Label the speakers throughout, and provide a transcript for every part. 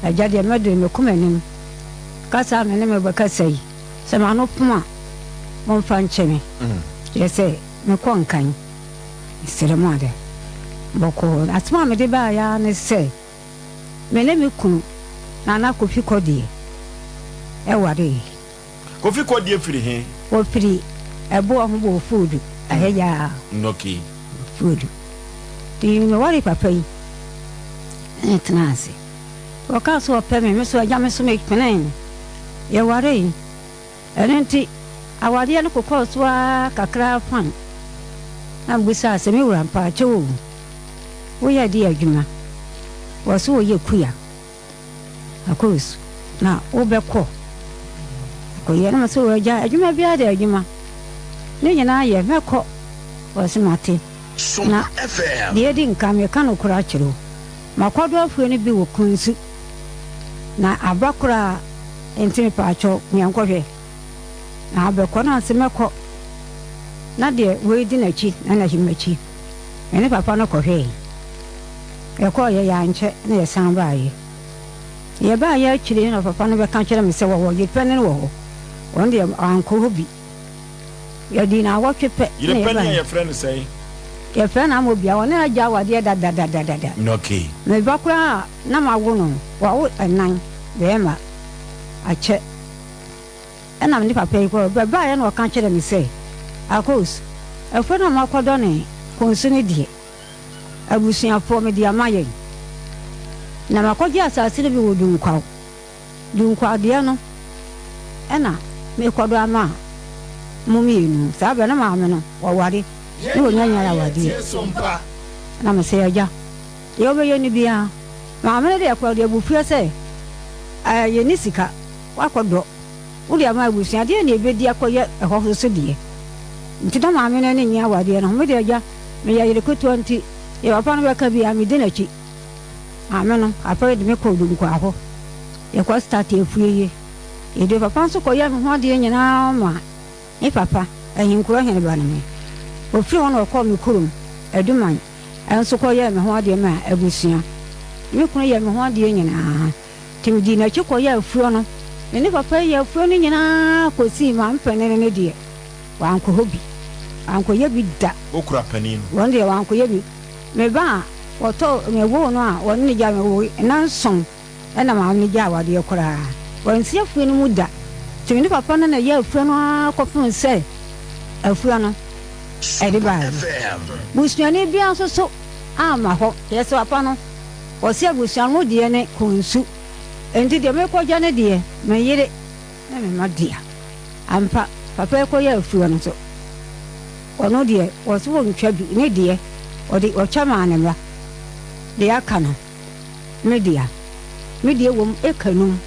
Speaker 1: agya de medre me kumanim kasa me ne me bakasa yi se ma no poma mo fa ncheme yese me konkan isere mo ade boko atma me de ba ya ne se me ne me kunu na Kofi Kodie e ware
Speaker 2: Kofi Kodie firi he
Speaker 1: o firi ebo ho bo food aheya
Speaker 2: noki
Speaker 1: food ti me ware papa yi etnase o ka so pe me so agya me so me penen ye ware yi enenti awade no kokọ so kakra fan na busa se me wura pa cho wo ya di adwuma wo so ye kuya akos na obekọ ko ye na so agya adwuma bia de adwuma ne nyina ye mekọ wo se mate na de di nka me ka no kura kiro makwado afuo ne bi wo kunsu na abakura entimi paacho nyankọhwe na abekọ na se mekọ na de we di na chi na himachi ene papa no kọhwe e ko ye ya nche na ye san ba ye ba ya chire na papa no be kan chire me se wo ye pene wo on de anko hobi ya di na wo twepe
Speaker 2: ye pene ye friend say
Speaker 1: ye friend am obi a wona agya wade da
Speaker 2: okay
Speaker 1: me bakura na mawo no wo enan be ma ache ena me papa yi ko be ba ya na kan chire me se akos e friend am akodo ne konsu ne die abusuan fo me dia maye na makoje asase ne bi wo dunkwa de no ena me kodo ama mumienu sa be na ma me no wo ware ni wo nyanya ya wade
Speaker 2: SOMPA
Speaker 1: na me se ya yo be yo ni bia ma me de akodo de bufie se ye ni sika wakodo wo de ama abusuan de na ebedi akoye ehofo so de nti da ma me ne nya wade no me de ya me ya yire ko 20 ye papa no be ka bia me de na chi ameno apere de me ko dunkwa ho ye ko start efuye ye de papa so ko ya me ho de nyina ma ni papa ahin kuro hen ba ne me ofiri won ko me kurum eduman enso ko ya me ho de ma abusia me kunu ya me ho de nyina tim di na chi ko ya afuro no ni papa ya afuro ni nyina ko si ma mpene ne de wan ko hobi an ko ye bi da
Speaker 2: okura panin
Speaker 1: won de wan ko ye bi me ba woto me wo no a won ni ja me wo nanson ena ma ni ja wade kura won si afu no muda ti ni papa na ya afu no akofun se afu no e de ba busuani bia so ama ho ye so papa no o si abusuan mo de ne konsu enti de me ko ja ne de me yire na me ma dia ampa papa ko ya afu no so ono de o so won twa bi ne de o de o chama na mra de akana media wom ekanum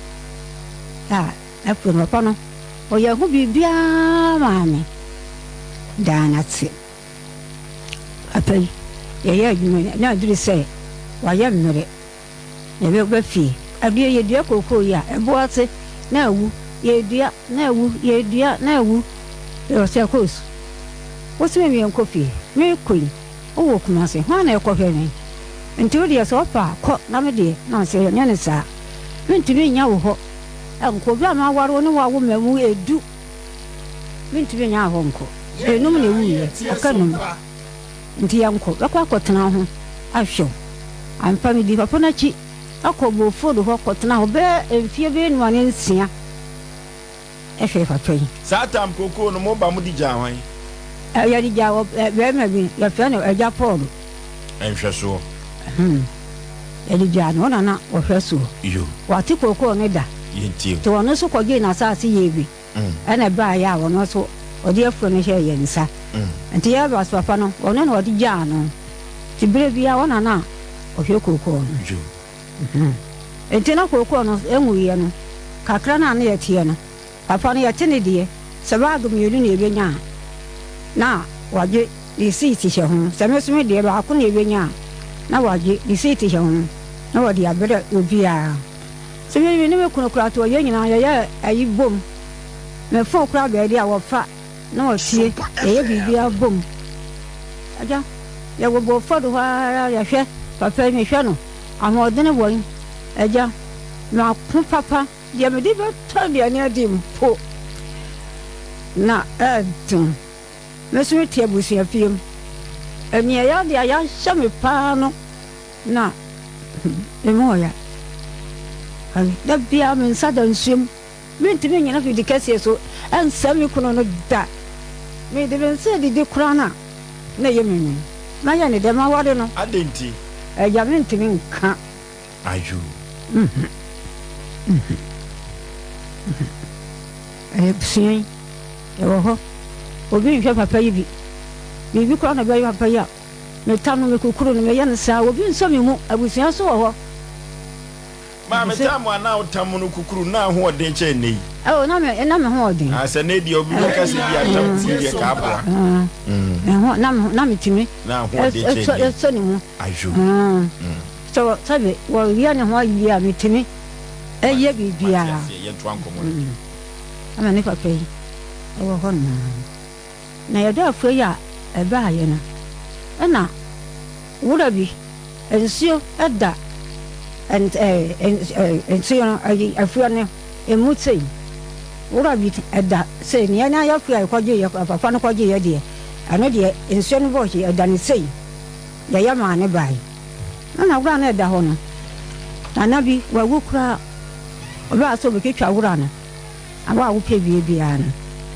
Speaker 1: afu no papa no o ya hu bibia maame danatse apai ye adwuma na aduru se wa ye mmere ye be fi adue ye dua kokoo ya eboate na awu ye dua na awu ye dua na awu e se kos wo se me enkofi me koi o wo kuma se ha na ekohwe ni nti wo de so pa ko na me de na se nya ne sa me ntumi nya wo ho enko bi ama waro ne wa wo mamu edu me ntumi nya ho nko enum ne wuye akanum nti yanko akotena ho ahwe ampa mi di papa na chi akobo fodo ho kotena ho be enfie be nu ane nsia ehwe papa yi
Speaker 2: satam koko no mo ba mu di jawan
Speaker 1: ya di jawo be ma bi ya fe no eja Paul
Speaker 2: enhwe so
Speaker 1: ya di jano na o hwe so
Speaker 2: yo
Speaker 1: wati koko ne da
Speaker 2: yenti
Speaker 1: to wono so koge na asase ye bi ana ba ya wono so odi afro ne hye ye nsa nti ya ba so papa no wono na odi jano ti bire bia wona na o hwe koko no
Speaker 2: yo
Speaker 1: enti na koko no enwuye no kakra na na ye tie no papa no ye tene die sabagum yelu ne ebenya na waje receipt hye ho samesome de ba ko ne ebenya na waje receipt hye ho na wadi abere obia se me ne me kuno kura to ye nyina ye ayi bom me fo kura be dia wo fa na o tie ye bibia bom aja ye wo bo fo do ha ya hwe papa mi hwe no amodene won aja na ko papa dia me di be to dia ne adi mpo na edum mesu tie busia fiem eni ya dia ya hyame pa no na emoya ali da bia me nsa da nsum me ntimi nyina fi dikase so ansami kuno no da me de ben se di kurana na yemenu na ya ne de ma wade no
Speaker 2: adenti
Speaker 1: ya me ntimi nka
Speaker 2: aju
Speaker 1: psin ewo obi nhwe papa yi bi kurana ba yi papa ya me tanu me kukuru no me ya nsa obi nso me mu abusia so wo
Speaker 2: ma me tamu ana utamu no kukuru na ho odin che nei
Speaker 1: na me ho odin
Speaker 2: asa ne di obi ka se bi atam ti di ka abra
Speaker 1: ho na me timi
Speaker 2: na ho odin che
Speaker 1: so ni mu
Speaker 2: aju
Speaker 1: so sabe wo ya ne ho yi a me timi eye bibia
Speaker 2: ye to ankomo
Speaker 1: ama ne papa yi wo ho na ya da afo ya eba aye na wura bi ensio eda and so afua ne emutse wura bi eda say ne na ya afua kwaje ya papa no kwaje ya de ano de ensio no bo eda ne say ya ya ma ne bai na wura na eda ho no na bi wa wukura oba so be ketwa wura na awa wo pe bia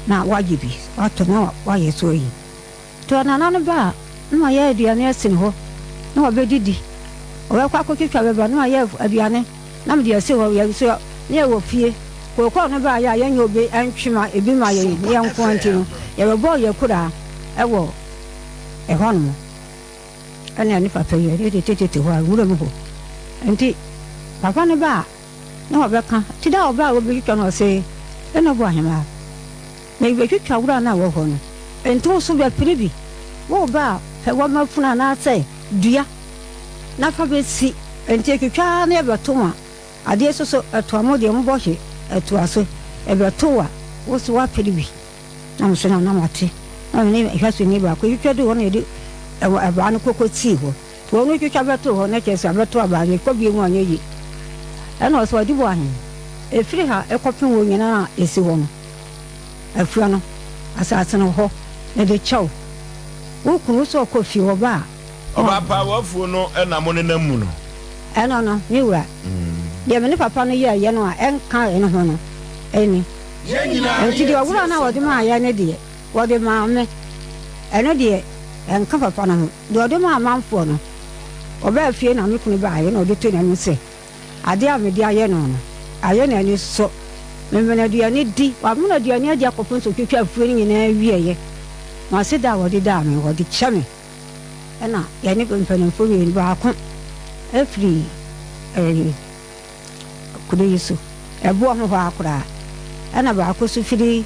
Speaker 1: na waje bi wato na wa ye so yi to na ba na ya aduane asin ho na obedidi owa kwa koketwa beba na ya aduane na me de ase ho ya so ne wo fie ko no ba ya yen obe antwima ebi ma ye ne yanko antino ya bebo ya kura ewo ho no ana ni papa ye de tete ho awura mu ho enti papa ne ba na obeka ti da oba obi twa no se na bo ahema na ibe twitwa wura na wo ho no ento so be pribi wo ba fe wo mafuna na say dua na fa be si enti twitwa na e betoma ade so atoamo de mo bohye atoaso e betowa wo so wa pribi na mo so na mate na me hwaso ni ba ko twitwa de wo na de e ba no kokoti ho wo no twitwa beto ho na kese beto aba ne ko bi mu anye yi ana so adi bo ahin e firi ha e kopin wo nyina esi wo no afua no asase no ho na de chaw wo kunu so kofi wo ba
Speaker 2: oba pa wafuo no na mo ne namu no
Speaker 1: no ni wura ye me ne papa no ye no a enka eno ho no eni enti de wura na wo de ma ya ne de wo de ma me eno de enka papa no de de ma manfo no oba fie na me kunu ba ye no de to na mu se ade a me de aye no no aye na ni so me me na duane di wa mo na duane adi akopon so twitwa afuo ni na wieye ma se da wo de da me wo de chame ena ya ni mpanimfo wi ni ba ko afri kudo yesu ebo ho ho akura ena ba ko su firi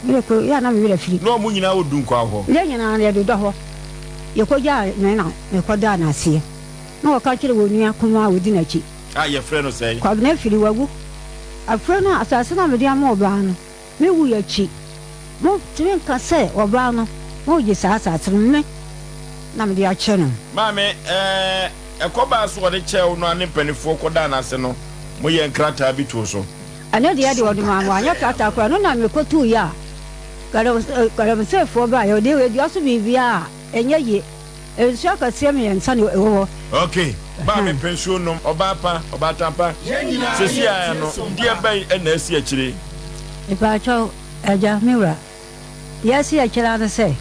Speaker 1: me ko ya na me wi firi
Speaker 2: no mu nyina odun kwa ho
Speaker 1: le nyina na de do ho ye ko ja me na me ko da na se na wo ka kire wo nua kuma wo di na chi
Speaker 2: ye freno say
Speaker 1: kwa na firi wagu afrena asase na me dia ma oba no me wu ya chi mo tren ka se oba no mo je sa asase me na me dia che no
Speaker 2: maame ekoba so de che no ane panifo ko da na se no mo ye nkrata bi to so
Speaker 1: ane dia de odi ma anya krata kwa no na me ko tu ya gara se fo ba yo de we dia so bibia enye ye ensu aka se me nsa ne wo
Speaker 2: okay ba me pension no oba pa oba tampa sesi a no dia bai na asi akire
Speaker 1: ipa cho aja miura yasi akira na se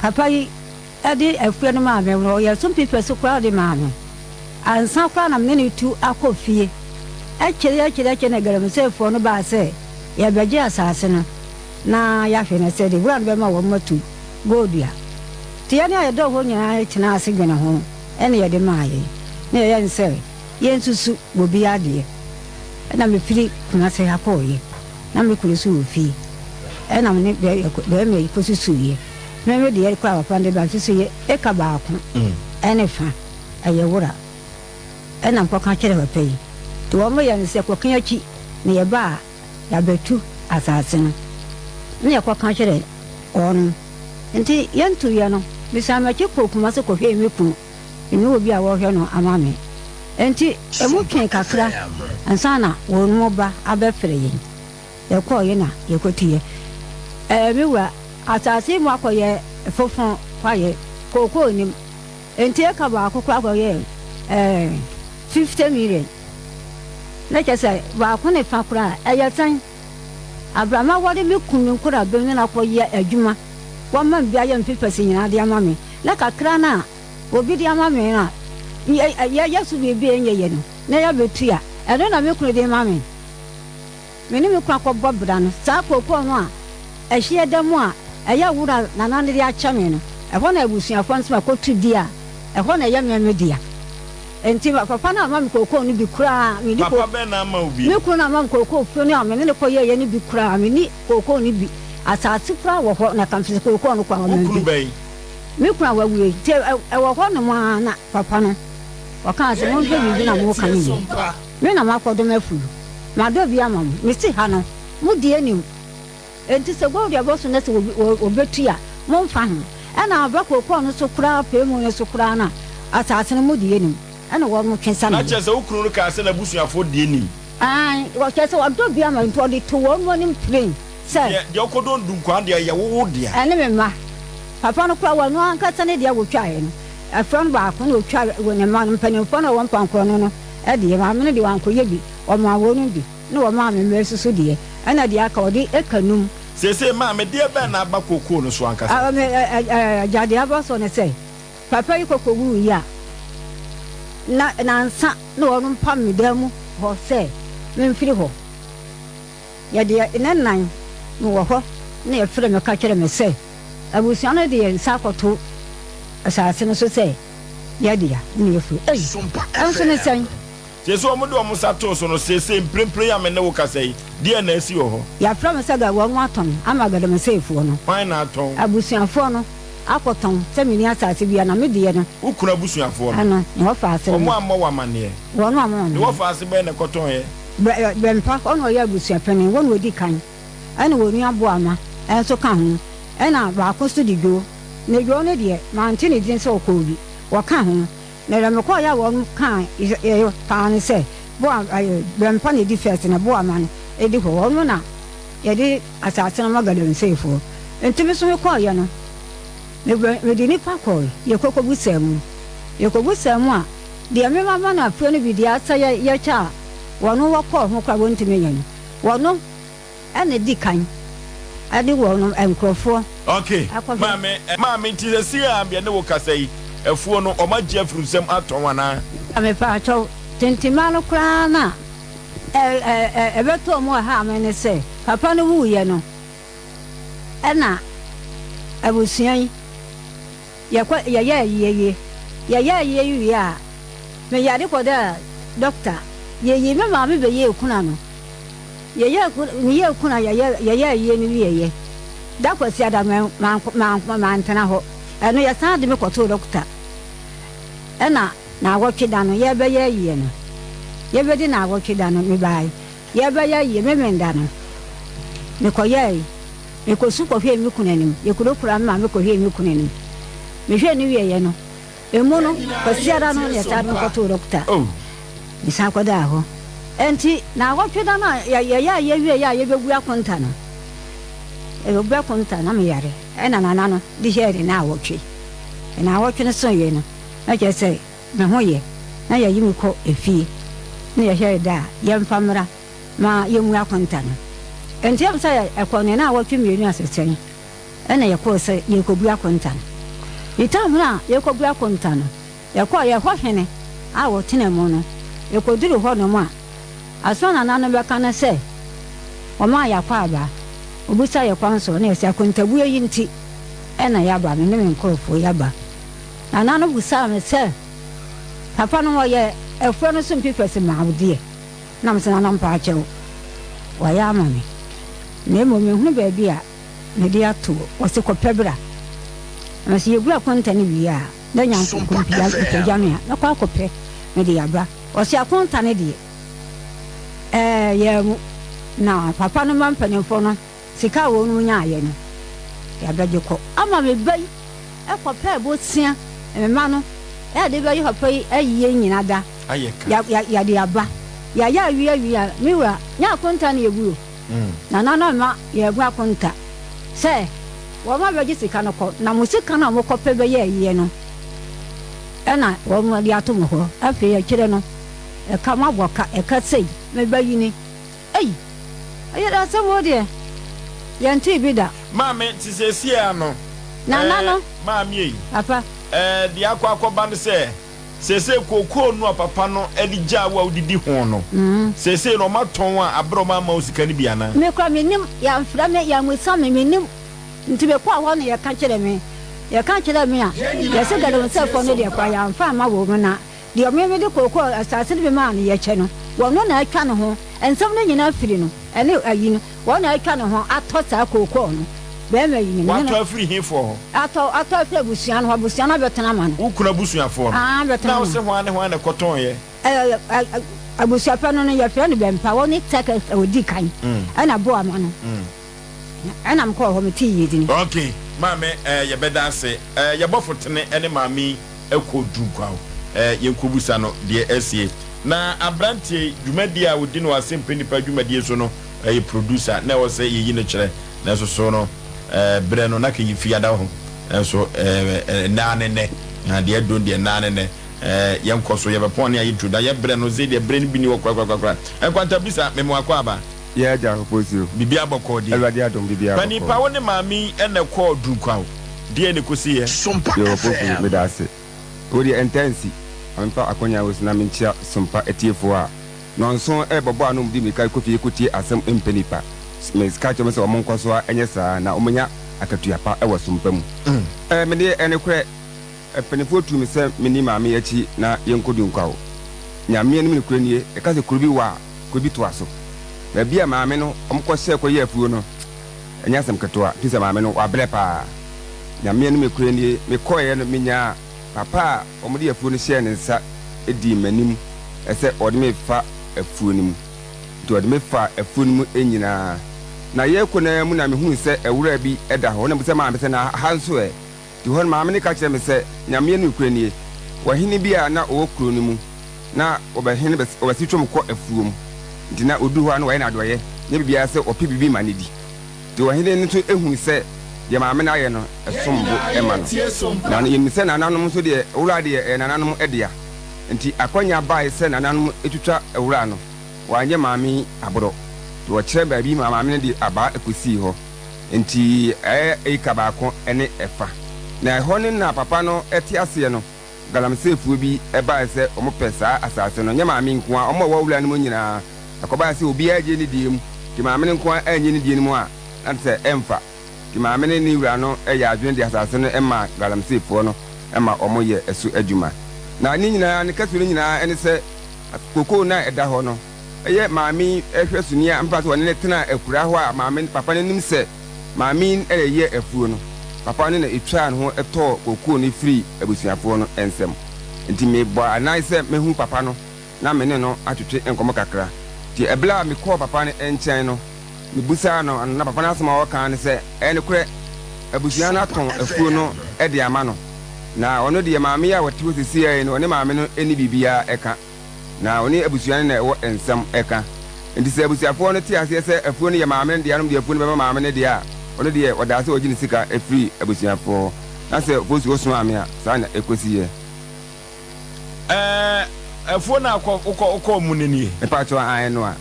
Speaker 1: papa yi ade afua no ma me no ya some people so kwa de ma me ansa kwa na me ne tu akofie akire na gara me se fo no ba se ya beje asase no na ya hwe na se de wura no be ma wo matu godua tia ne ya do ho nyina tina ase gene ho ene ya de maaye ne ya nse ye nsusu bobi ade na me firi kuna se akoye na me kure su fi na me be me ko susu ye me de kwa papa de ba susu ye e ka ba ko ene fa aye wura na mpo ka kire papa yi to wo mo ya nse ko kan achi ne ye ba ya betu asase no ne ya ko kan kire on nti yentu ya no bisa ma ki ko kuma se ko hwe me ku inu obi a wo hwe no amame enti emu twen kakra ansa na won mo ba abɛfrɛ yin ye kɔ ye na ye kotie me wa atase mu akɔyɛ fofon kwaye koko nim enti e ka ba akokɔ akɔyɛ 50 million na kɛsɛ ba akone fa kora ɛyɛ tan abrama wode me kunu kora be me na kɔyɛ adwuma wa man bia yɛ mfipɛsi nyina de ama me na kakra na obi de ama me na ya su bebe enye ye no na ya betua ɛno na me kunu de ma me ni me kunu akɔbɔ bra no saa koko no a ɛhye da mu a ɛyɛ wura na na ne de akyɛ me no ɛhɔ na abusuafo nso akɔtu di a ɛhɔ na ɛyɛ me dia enti papa na ma me koko no bi kura me di
Speaker 2: papa be na ma obi
Speaker 1: me kunu na ma me koko fio ne a me ne kɔyɛ ye ne bi kura me ni koko no bi asase kura wɔ hɔ na kamfisi koko no kwa ma bi me kunu wa wuye te ɛwɔ hɔ no ma na papa no waka se mo hwe bi na mo kan ni me na makodo mafu ma do bi ama mo me si ha no mo die nim enti se go dia boso na se obetua mo mfa ho ɛna abakoko no so kura pe mo ne so kura na asase no mo die nim ɛna wo mo twensa na
Speaker 2: kyese ukuru no ka se na busuafo die nim
Speaker 1: ai wo kyese wo do bi ama nto de to wo mo nim train se
Speaker 2: de okodo ndunkwa de ye wo dia
Speaker 1: ɛne me ma papa no kura wo no anka se ne dia wo twae no afran ba ko no twa wo ne ma mpanimfo na wo mpankro no de ma me de wankoye bi o ma wo no bi na wo ma me mesusu de ana de aka odi ekanum
Speaker 2: sese ma me de be na abakoko no so anka
Speaker 1: jade abaso ne sei papa yi koko wu ya na nsa na wo no pam me damu ho sei me mfiri ho ya de nan no wo ho na ye frɛ me ka kyerɛ me sei abusia no de nsa koto asase no so sei ya de ya ne yefu anso ne sei
Speaker 2: sese o mo do mo sato so no sese mprempre ya me ne wo kasai de na asi wo ho
Speaker 1: ya frɛ me saga wo aton amagada me seifu no
Speaker 2: fine na aton
Speaker 1: abusiafo no akoton se me ni asase bia na me de no
Speaker 2: ukura abusiafo no
Speaker 1: ana ne wo fa ase
Speaker 2: o mo amma wa mane
Speaker 1: wo no amma
Speaker 2: ne wo fa ase be na koton ye
Speaker 1: bempa ono ya abusiafo wo no odi kan ana wo ni abo ama enso ka ho ana ba akosto di go ne go ne de ma ntini din se okobi wo ka ho na le me ko ya wo kan pa ne se bo bempa ne di first na bo ama ne edi ho wo no na ye di asase na magada nsefo ntimi so ko ya no me di ni pa ko ye kokobu samu a de me mama na afro no bi di asa ye cha wo no wo ko ho kwa wo ntimi ye no wo no ene di kan ade wo no enkrofo
Speaker 2: okay mame tizesi a bia ne wo kasai efuo no o magye afurusem aton wana
Speaker 1: ame pa cho tentima no kra na beto mo ha me ne se papa no wu ye no ena abusuan ye yu ya me yade ko da doctor ye me ma me be ye kuna no ye kuna ye ni ye da ko si ada ma antena ho eno ya sa de me ko to doctor ena na awotwe da no ye be ye no ye be di na awotwe da no me bai ye be ye me menda no me ko ye me ko su ko hwe mi kunanim ye ko dokura ma me ko hwe mi kunanim me hwe ni ye no emu no ko si ada no ye sa de ko to doctor mi sa ko da ho enti na awotwe da na ye be gu akonta no e be akonta na me yare ena na no di here na awotwe no so ye no na je say me ho ye na ye yimi ko efie na ye here da ye mfamra ma ye mu akonta no enti am say e ko ne na awotwe mienu asesen ena ye ko say ye ko bu akonta no itam na ye ko bu akonta no ye ko ye ho hene a wo tena mu no ye ko duru ho no ma aso na be kana say o ma ya kwa aba obusa ye kwanso na ye say akontabu yi nti ena ya ba me ne nkorofo ya ba anano busa me se papa no ye efro no so mpifese maawde na mse na mpa achew wa ya amame na mo me hunu ba bia me dia to o se ko pebra na se yegura konta ne bia na nya ko bia ko jamia na kwa ko pe me dia bra o se akonta ne die ye na papa no man panimfo no sika wo no nya aye no ya bra jeko ama me bai e ko pe bo tia me ma no e de ba yi papa yi ayi nyina da ya de aba ya wi miwa nya konta na ewu na ma ya gwa konta se wo ma be gisika no ko na musika na mo ko pe be ye no ena wo mo dia to mo ho afi ya kire no e ka ma boka e ka sei me ba yini ei ayi da se wo de ya nti bi da
Speaker 2: maame ti se sia no
Speaker 1: na no
Speaker 2: maame yi
Speaker 1: apa
Speaker 2: di akwa no se kokoo no papa no edi gya wa udidi ho no se no maton a abro ma usika ni bia na
Speaker 1: me kwa me nim ya mfra me ya mwesa me nim nti be kwa ho no ya ka kire me a ya se gado se fo no de kwa ya mfa ma wo na de o me de kokoo asase de be ma no ya che no wo no na atwa no ho ensam no nyina afiri no ene ayi no wo na atwa no ho ato sa kokoo no be ma yi no
Speaker 2: wato afiri he fo
Speaker 1: ato afiri busuan ho busuan abetena ma no
Speaker 2: ukuna busuan fo
Speaker 1: betena
Speaker 2: na wo se ho ne koton ye
Speaker 1: abusuafa no ya fira no be mpa wo ni take odi kan ana bo ama no ana mko ho meti yedi
Speaker 2: okay maame ye beda ase ye bofotene ene maami ekodu kwawo yenkobusa no de esie na abrantie dwumadi a wodi no asempe nipa dwumadi so no producer na wo se yeyi no kire na so no bre no na ke yifiada ho so naanene na de don de naanene yenkoso ye bepon ya yitu da ye bre no ze de bre ni bi ni kwakwa enkwanta bisa memo akwa aba
Speaker 3: ya ja proposal
Speaker 2: bibi aboko di
Speaker 3: elwadi adom bibi aboko
Speaker 2: pani pa woni maami ene ko du kwawo de ne kosi ye
Speaker 3: SOMPA proposal me da se wo di intensi ampa akonya wo sina menchia SOMPA etiefo a nonso bobo anom di mika kofi ekuti asem empenipa me ska chome se omonko so enye saa na omunya akatuapa e wo SOMPA mu me de ene kure penifo tu me se mini maami achi na yenkodu nkwawo nyame ne kure nie e ka se kurubi wa kurubi to aso ba bia maame no omko hye koye afuo no enya sem ketoa tise maame no wabre pa nyame no mekure nie mekoye no menya papa omudi afuo no hye ne nsa edi manim ese odime fa afuo nim to odime fa afuo nim enyina na ye kona mu na mehunu se ewura bi eda ho na buse maame se na hanso e ti hon maame ne ka kire me se nyame no mekure nie wahini bia na owokuro no mu na obahini obasi twom kɔ afuo mu dina odu ho an wa na adoye ne bibia se opi bibi manidi de wa hene nto ehun se de maame na ye no esombo ema no na ye mise na nanom so de ewura de nanom edea nti akonya bai se na nanom etutwa ewura no wa anye maame aboro de wo kire ba bi maame de aba ekosi ho nti ikaba ko ene efa na ho ne na papa no eti ase no galamsefu bi eba se omo pesa asase no nya maame nko a omo wa wura no nyina akoba se obi aje ni diem ti maame ne nko anye ni diem mu a na se emfa ti maame ne ni wura no ya adwene de asase no ema galamsefo no ema omo ye esu adwuma na ni nyina ne kasu ni nyina ene se koko na eda ho no eye maame ehwe sunia mpa so woni ne tena akura ho a maame papa ne nim se maame ye afuo no papa ne na etwa no ho eto koko ni free abusuafo no ensem nti me bo anai se mehu papa no na me ne no atwetwe enkomo kakra ti ebla me call papa ne enchen no me busa no na papa na asoma wo kan ne se ene kure abusua na ton afuo no e de ama no na ono de maame ya wati wo sisi ai no ne maame no eni bibia eka na oni abusua ne wo ensam eka nti se abusuafo no ti ase se afuo no ye maame ne de anom de afuo no be maame ne de a ono de wada se ogini sika efri abusuafo na se bosi wo so maame a sa na ekosi ye
Speaker 2: afuo na akọ mu nenie
Speaker 3: pacho an no a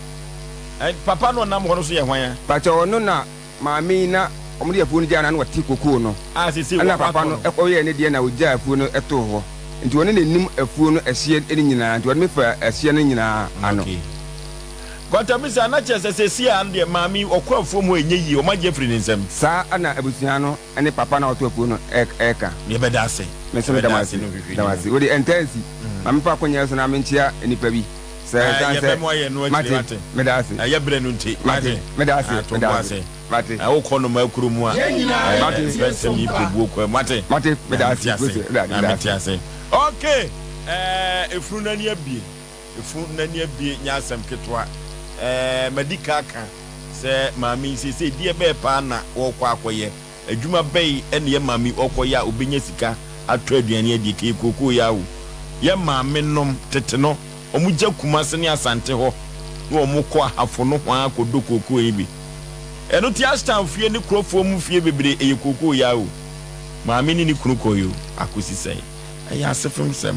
Speaker 2: papa no nam ho so ye hwan ya
Speaker 3: pacho no na maami na omudi afuo no jana na wati kokoo no
Speaker 2: sisi
Speaker 3: na papa no ekoye ne de na ogya afuo no eto ho nti woni ne nim afuo no ehye eni nyina nti woni mefa ehye no nyina ano
Speaker 2: Kwatamisa na chese sesi ande maami okọ afuo mu enye yi o ma je firi nsem
Speaker 3: sa ana abusua no ene papa na oto afuo no eka
Speaker 2: ne beda ase
Speaker 3: me so damasi wodi intensi maami pa konya so na menchia enipa bi mate medase
Speaker 2: ya bre no nti
Speaker 3: medase
Speaker 2: awo kono ma kuru mu a mate spese mi pebu ko mate
Speaker 3: medase
Speaker 2: okay efru nani abie nya asem ketwa medical kan se maami se die be pa na wo kwa akoye adwuma bei ene ye maami okoye a obenya sika atwa aduane adi ke kokoo ya wo ye maami nom tete no ɔmo gya Kumase ne Asante hɔ na ɔmo kɔ ahafo no ho akɔdɔ kokoo yi bi ɛno ti Ashton fie ne kurɔfoɔ mu fie bebree ɛyɛ kokoo ya o maame ne kunu kɔyo akosi sɛn ɛyɛ asefem sɛm